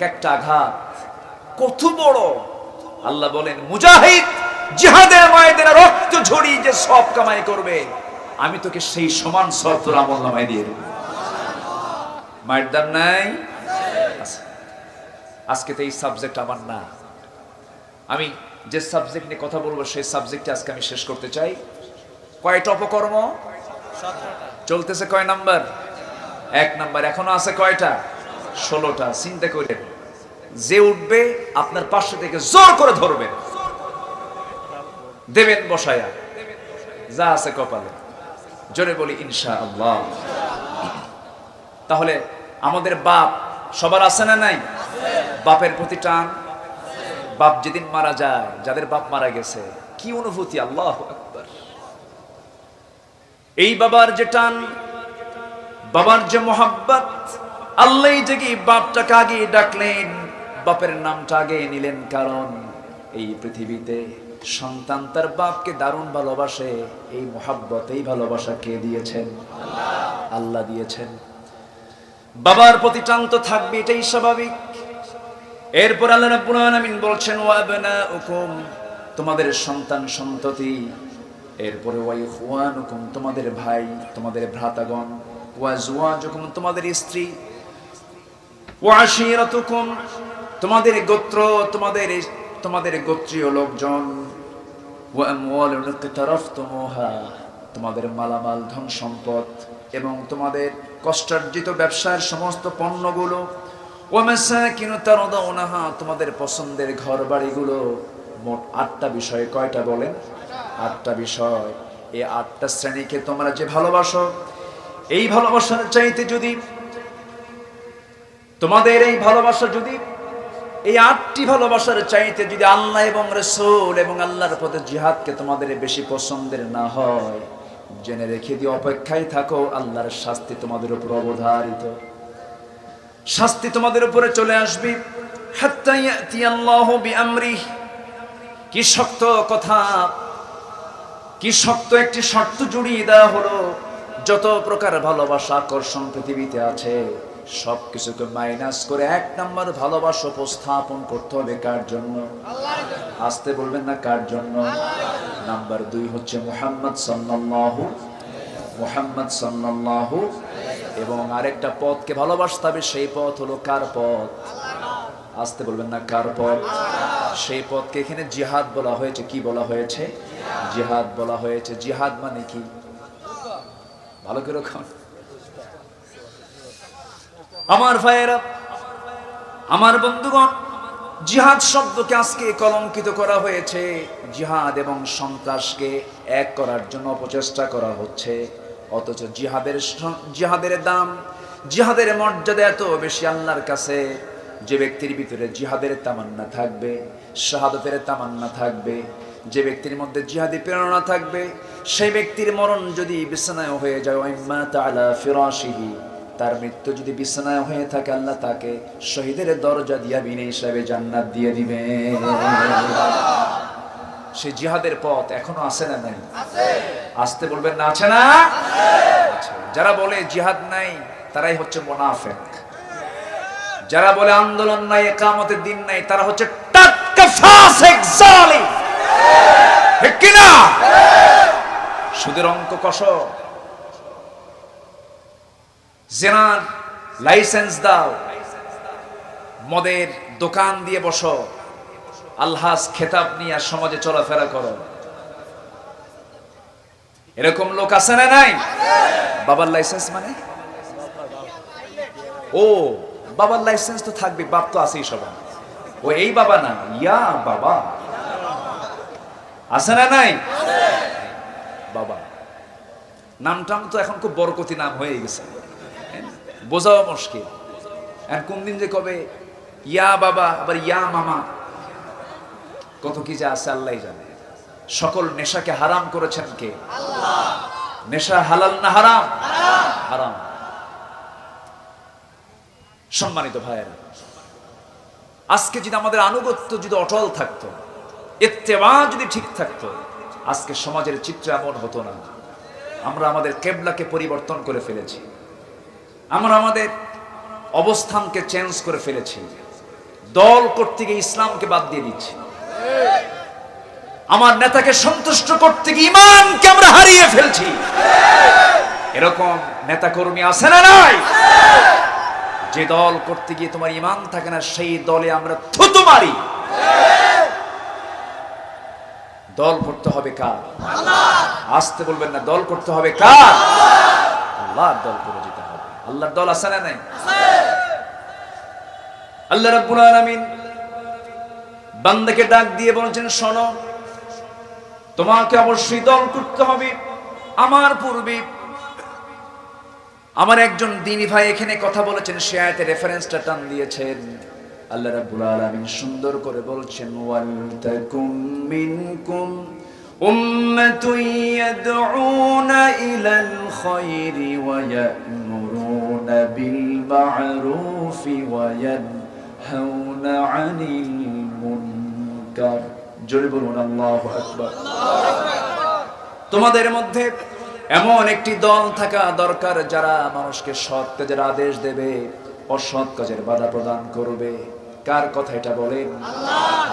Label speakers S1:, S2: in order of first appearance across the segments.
S1: একটা আঘাত কত বড়। আল্লাহ বলেন, মুজাহিদ জিহাদের ময়দানে রক্ত ঝরিয়ে যে সব কামাই করবে, আমি তোকে সেই সমান সব তোর আমলনামায় দিয়ে দেব। মায়ের দাম নাই? আজকে তো এই সাবজেক্ট আমার না। আমি যে সাবজেক্ট নিয়ে কথা বলবো সেই সাবজেক্টে আজকে আমি শেষ করতে চাই। কয়টা অপকর্ম চলতেছে? কয় নাম্বার? 1 নাম্বার। এখনো আছে কয়টা? 16টা। চিন্তা করেন, যে উঠবে আপনার পাশে থেকে জোর করে ধরবেন, দেবেন বসায়া, যা আছে কপালে। জোরে বলি ইনশাআল্লাহ। তাহলে আমাদের বাপ সবার আছে না নাই? বাপের প্রতি টান। বাপ যেদিন মারা যায়, যাদের বাপ মারা গেছে, কি অনুভূতি! আল্লাহু আকবার। এই বাবার যে টান, বাবার যে মোহাব্বত, আল্লাহ যে বাপটাকে আগে ডাকলেন, বাপের নামটা আগে নিলেন, কারণ এই পৃথিবীতে সন্তান তার বাপকে দারুণ ভালোবাসে। এই মোহাব্বত, এই ভালোবাসা কে দিয়েছেন? আল্লাহ দিয়েছেন। বাবার প্রতি টান তো থাকবে, এটাই স্বাভাবিক। এরপর আল্লাহ রাব্বুল আলামিন বলছেন, ওয়া আবনাউকুম, তোমাদের সন্তান সন্ততি। এরপরে ওয়া ইখওয়ানুকুম, তোমাদের ভাই, তোমাদের ভ্রাতাগণ। ওয়া আজওয়াজুকুম, তোমাদের স্ত্রী। ওয়া আশীরাতুকুম, তোমাদের গোত্র, তোমাদের গোত্রীয় লোকজন। ওয়া আমওয়ালুন ইকতারাফতুমুহা, তোমাদের মালামাল, ধন সম্পদ এবং তোমাদের কষ্টার্জিত ব্যবসার সমস্ত পণ্যগুলো। ওয়া মাসাকিনু তারদাউনাহা, তোমাদের পছন্দের ঘর বাড়িগুলো। মোট 8টা বিষয়। কয়টা বলেন? 8টা বিষয়। এই 8টা শ্রেণীকে তোমরা যে ভালোবাসো, এই ভালোবাসার চাইতে যদি তোমাদের এই ভালোবাসা, যদি এই 8টি ভালোবাসার চাইতে যদি আল্লাহ এবং রাসূল এবং আল্লাহর পথে জিহাদকে তোমাদের বেশি পছন্দের না হয়, জেনে রেখে দিয়ে অপেক্ষায় থাকো, আল্লাহর শাস্তি তোমাদের উপর অবধারিত। শাস্তি তোমাদের উপরে চলে আসবে। হাত্তা ইয়াতি আল্লাহু বিআমরিহি, কি শক্ত কথা, কি শক্ত একটি শর্ত জুড়িয়ে দেওয়া হলো। যত প্রকার ভালোবাসা, আকর্ষণ পৃথিবীতে আছে, সবকিছুকে মাইনাস করে 1 নাম্বার ভালোবাসা উপস্থাপন করতে হবে। কার জন্য? আসতে বলবেন না, কার জন্য? নাম্বার 2 হচ্ছে মুহাম্মদ সাল্লাল্লাহু, এবং আরেকটা পথকে ভালোবাসতে হবে। সেই পথ হলো কার পথ? আসতে বলবেন না, কার পথ? সেই পথকে এখানে জিহাদ বলা হয়েছে। কি বলা হয়েছে? জিহাদ বলা হয়েছে। জিহাদ মানে কি? ভালো করে রাখুন আমার ভাইয়েরা, আমার বন্ধুগণ। জিহাদ শব্দকে আজকে কলঙ্কিত করা হয়েছে। জিহাদ এবং সন্ত্রাসকে এক করার জন্য অপচেষ্টা করা হচ্ছে। অথচ জিহাদের দাম, জিহাদের মর্যাদা এত বেশি আল্লাহর কাছে। যে ব্যক্তির ভিতরে জিহাদের তামান্না থাকবে, শাহাদাতের তামান্না থাকবে, যে ব্যক্তির মধ্যে জিহাদি প্রেরণা থাকবে, সেই ব্যক্তির মরণ যদি বিছানায় হয়ে যায়, ওয়াইম্মা তাআলা ফিরাশিহি, তার মৃত্যু যদি বিছানায় হয়ে থাকে, আল্লাহ তাকে শহীদের দরজা দিয়া বিনা হিসাবে জান্নাত দিয়ে দিবে। সেই জিহাদের পথ এখনো আছে না নাই? আসতে বলবেন না, আছে না? আছে। যারা বলে জিহাদ নাই, তারাই হচ্ছে মুনাফিক। যারা বলে আন্দোলন নাই, ইকামতের দিন নাই, তারা হচ্ছে টাটকা ফাসিক, জালিম। ঠিক কি না? সুদের অঙ্ক কষো, জিনার লাইসেন্স দাও, মদের দোকান দিয়ে বসো, আলহাজ খেতাব নিয়ে সমাজে চলাফেরা করো। এরকম লোক আছে না নাই? বাবার লাইসেন্স মানে? ও, বাবার লাইসেন্স তো থাকবে, বাপ তো আছেই সবার। ও এই বাবা না, ইয়া বাবা আছে না নাই? বাবা নামটা তো এখন খুব বরকতি নাম হয়ে গেছে, বোঝাও মুশকিল। আর কোন দিন যে কবে ইয়া বাবা, আবার ইয়া মামা, কত কি যে আছে আল্লাহই জানে। সকল নেশাকে হারাম করেছেন কে? আল্লাহ। নেশা হালাল না হারাম? হারাম। সম্মানিত ভাইয়েরা, আজকে যদি আমাদের আনুগত্য যদি অটল থাকতো, ইত্তেবা যদি ঠিক থাকতো, আজকে সমাজের চিত্র এমন হতো না। আমরা আমাদের কিবলাকে পরিবর্তন করে ফেলেছি, আমরা আমাদের অবস্থানকে চেঞ্জ করে ফেলেছি। দল করতে গিয়ে ইসলামকে বাদ দিয়ে দিচ্ছি, আমার নেতাকে সন্তুষ্ট করতে গিয়ে ঈমানকে আমরা হারিয়ে ফেলছি। এরকম নেতা কর্মী আছে না নাই? যে দল করতে গিয়ে তোমার ঈমান থাকে না, সেই দলে আমরা থুতু মারি। দল করতে হবে কার? আসতে বলবেন না, দল করতে হবে কার? আল্লাহর দল করে যেতে হবে। আল্লাহর দল আছে না নাই? আল্লাহ রাব্বুল আলামিন বান্দাকে ডাক দিয়ে বলেছেন, শোনো, তোমাকে অবশ্যই দল করতে হবে। আমার পূর্বে আমার একজন দ্বীনী ভাই এখানে কথা বলেছেন, সে আয়াতের রেফারেন্সটা টান দিয়েছেন। আল্লাহ রাব্বুল আলামিন সুন্দর করে বলছেন, ওয়াল তাকুম মিনকুম উম্মাতুন ইয়াদউনা ইলাল খায়রি ওয়া ইয়া'মুরুনা বিল মা'রুফি ওয়া ইয়ানহাউনা আনিল মুনকার। জোরে বলুন আল্লাহু আকবার। তোমাদের মধ্যে এমন একটি দল থাকা দরকার যারা মানুষকে সৎ কাজের আদেশ দেবে, অসৎ কাজের বাধা প্রদান করবে। কার কথা এটা বলেন?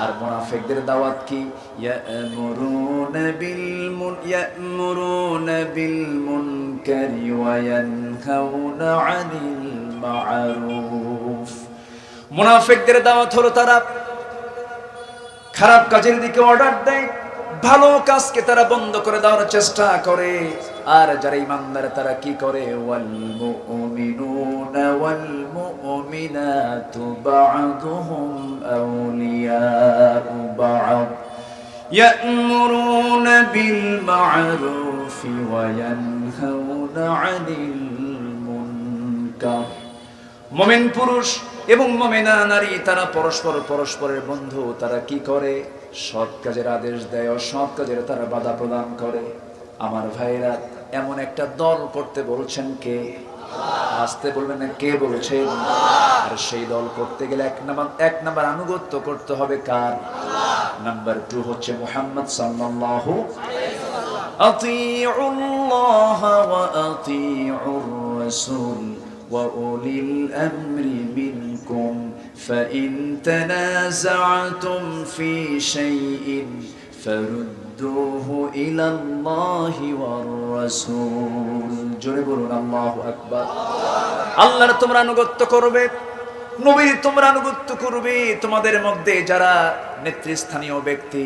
S1: আর মুনাফিকদের দাওয়াত কি? ইয়া'মুরুনা বিল মুনকারি ওয়া ইয়ানহাউনা আনিল মা'রুফ। মুনাফিকদের দাওয়াত হলো তারা খারাপ কাজের দিকে অর্ডার দেয়, ভালো কাজকে তারা বন্ধ করে দেওয়ার চেষ্টা করে। আর যারা ঈমানদার তারা কি করে? ওয়াল মুমিনুনা ওয়াল মুমিনাতু বা'দুহুম আউলিয়াউ বা'দ ইয়া'মুরুনা বিল মা'রুফি ওয়া ইয়ানহাউনা আনিল মুনকার। মুমিন পুরুষ এবং মুমিনা নারী তারা পরস্পরের বন্ধু। তারা কি করে? সৎ কাজের আদেশ দেয়, অসৎ কাজের তারা বাধা প্রদান করে। আমার ভাইরা, এমন একটা দল করতে বলছেন কে? আসতে বলবেন না, কে বলছেন? আর সেই দল করতে গেলে এক নাম্বার আনুগত্য করতে হবে কার? নাম্বার 2 হচ্ছে মুহাম্মদ সাল্লাল্লাহু আলাইহি ওয়াসাল্লাম। আতিউল্লাহ ওয়া আতিউর রাসূল وَأُولِي الْأَمْرِ مِنْكُمْ فَإِنْ تَنَازَعْتُمْ فِي شَيْءٍ فَرُدُّوهُ إِلَى اللَّهِ وَالرَّسُولِ। জোরে বলুন আল্লাহু আকবার। আল্লাহর তোমরা আনুগত্য করবে, নবীর তোমরা আনুগত্য করবে। তোমাদের মধ্যে যারা নেতৃস্থানীয় ব্যক্তি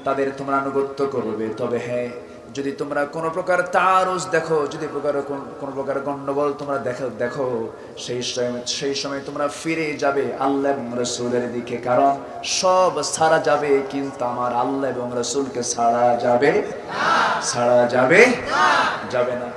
S1: তাদের তোমরা আনুগত্য করবে। তবে হ্যাঁ, যদি তোমরা কোন প্রকার তারুজ দেখো, যদি কোন প্রকার গন্ডগোল তোমরা দেখো, সেই সময় তোমরা ফিরে যাবে আল্লাহ এবং রাসূলের দিকে। কারণ সব ছাড়া যাবে, কিন্তু আমার আল্লাহ এবং রাসূলকে ছাড়া যাবে না।